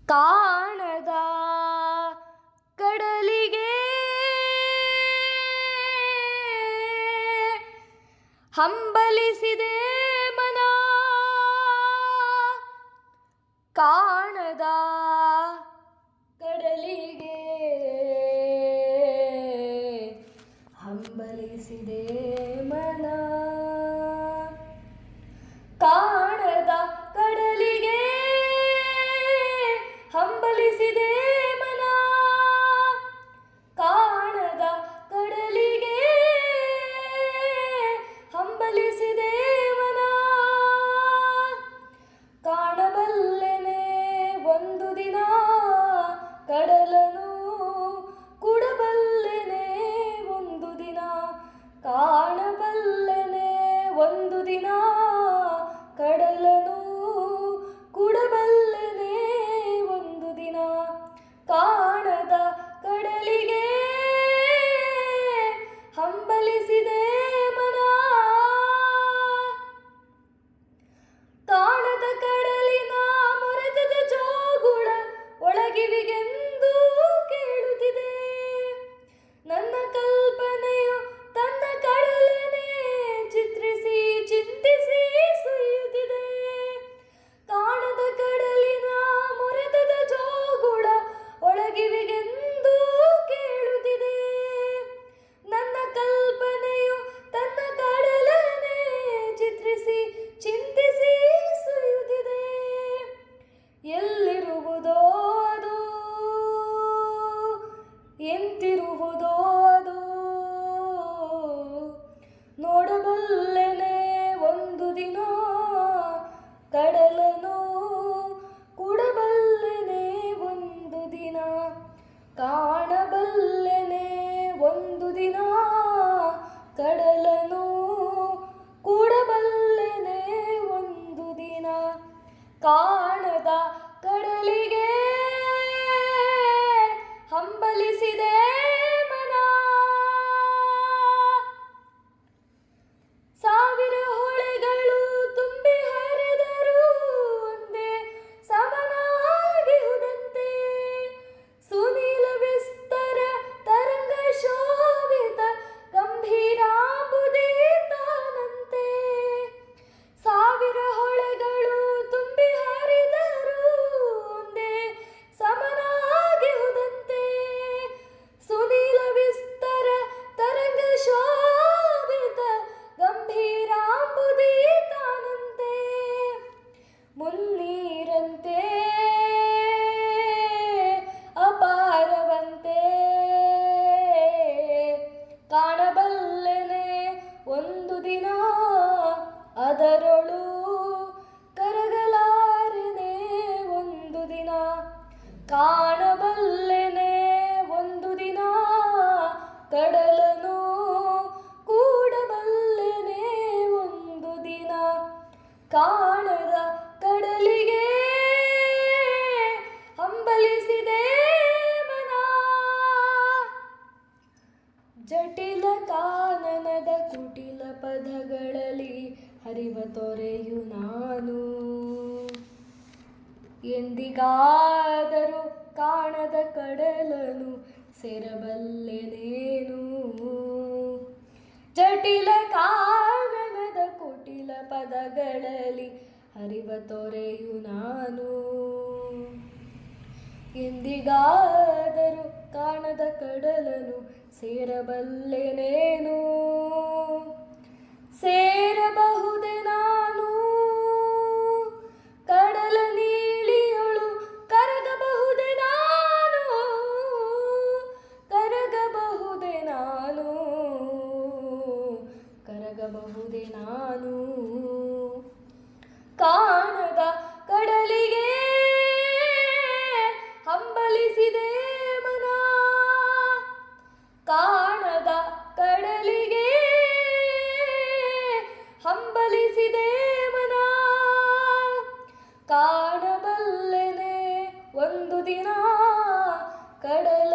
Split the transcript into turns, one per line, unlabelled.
ಕಾಣದ ಕಡಲಿಗೆ ಹಂಬಲಿಸಿದೆ ಮನ. ಕಾಣದ ಕಡಲಿಗೆ ಹಂಬಲಿಸಿದೆ ಮನ. ಕಾಣದ ಕಡಲಿಗೆ ಹಂಬಲಿಸಿದೆ ಮನ. ಕಾಣದ ಕಡಲಿಗೆ ಹಂಬಲಿಸಿದೆ ಮನ. ಕಾಣಬಲ್ಲೆನೆ ಒಂದು ದಿನ ಕಡಲನು, ಕುಡಬಲ್ಲೆನೆ ಒಂದು ದಿನ. ಕಾಣಬಲ್ಲೆನೆ ಒಂದು ದಿನ ಕಡಲನು, ಕುಡಬಲ್ಲೆನೆ ಒಂದು ದಿನ. ಕಾಣದ ಕಡಲಿಗೆ ಹಂಬಲಿಸಿದೆ ಮನ. ಕಾಣದ ಕಡಲಿನ ಮೊರೆತದ ಜೋಗುಳ ಒಳಗಿವಿಗೆಂದು ಕೇಳುತ್ತಿದೆ. ನನ್ನ ಕಲ್ಪನೆಯು ತನ್ನ ಕಡಲನೆ ಚಿತ್ರಿಸಿ ಚಿಂತಿಸಿ ಸುಯ್ಯುತ್ತಿದೆ. ಕಾಣದ ಕಡಲಿನ ಮೊರೆತದ ಜೋಗುಳ ಒಳಗಿವಿಗೆಂದು ಕೇಳುತ್ತಿದೆ. ನನ್ನ ಕಲ್ಪನೆಯು ತನ್ನ ಕಡಲನೆ ಚಿತ್ರಿಸಿ ಚಿಂತಿಸಿ ಸುಯ್ಯುತ್ತಿದೆ. ಎಲ್ಲಿರುವುದೋ ಅದು, ಎಂತಿರುವುದೋ ಅದು, ನೋಡಬಲ್ಲೆನೆ ಒಂದು ದಿನ ಕಡಲನು, ಕುಡಬಲ್ಲೆನೆ ಒಂದು ದಿನ. ಕಾಣಬಲ್ಲೆನೆ ಒಂದು ದಿನ ಕಡಲನು, ಕೂಡಬಲ್ಲೆನೆ ಒಂದು ದಿನ. ಕಾಣದ ಕಡಲಿಗೆ ಹಂಬಲಿಸಿದೆ ಮನ. ಸಾವಿರ ಹೊಳೆಗಳು ತುಂಬಿ ಹರಿದರೂ ಒಂದೇ ಸಮನಾಗಿಹುದಂತೆ. ಸುನೀಲ ವಿಸ್ತರ ತರಂಗ ಶೋಭಿತ ಗಂಭೀರಾಂಬುದಿ ತಾನಂತೆ. ಸಾವಿರ ಹೊಳೆಗಳು ತುಂಬಿ ಹರಿದರೂ ಒಂದೇ ಸಮನಾಗಿಹುದಂತೆ. ಸುನೀಲ ವಿಸ್ತರ ತರಂಗ ಶೋಭಿತ ಗಂಭೀರಾಂಬುದಿ ತಾನಂತೆ. ಮುನ್ನೀರಂತೆ ಅಪಾರವಂತೆ ಕಾಣಬಲ್ಲೆನೆ ಒಂದು ದಿನ ಅದರೊಳು ಕರಗಲಾರೆನೆ ಒಂದು ದಿನ. ಕಾಣಬಲ್ಲೆನೆ ಒಂದು ದಿನ ಕಡಲನು, ಕೂಡಬಲ್ಲೆನೆ ಒಂದು ದಿನ. ಕಾಣದ ಕಡಲಿಗೆ ಹಂಬಲಿಸಿದೆ ಮನ. ಜಟಿಲ ಕಾನನದ ಕುಟಿಲ ಪದಗಳಲ್ಲಿ ಹರಿವ ತೊರೆಯು ನಾನು. ಎಂದಿಗಾದರೂ ಕಾಣದ ಕಡಲನು ಸೇರಬಲ್ಲೆನೇನು. ಜಟಿಲ ಕಾನನದ ಕುಟಿಲ ಪದಗಳಲ್ಲಿ ಹರಿವ ತೊರೆಯು ನಾನು. ಎಂದಿಗಾದರೂ ಕಾಣದ ಕಡಲನು ಸೇರಬಲ್ಲೆನೇನು. ಸೇರಬಹುದೆ ನಾನು ಕಡಲ ನೀಳಿಯೊಳು, ಕರಗಬಹುದೆ ನಾನು, ಕರಗಬಹುದೆ ನಾನು, ಕರಗಬಹುದೆ ನಾನು. ಕಾಣದ ಕಡಲಿಗೆ ಹಂಬಲಿಸಿದೆ ಮನ. ಕಾಣದ ಕಡಲಿಗೆ ಹಂಬಲಿಸಿದೆ ಮನ. ಕಾಣಬಲ್ಲೆನೆ ಒಂದು ದಿನ ಕಡಲ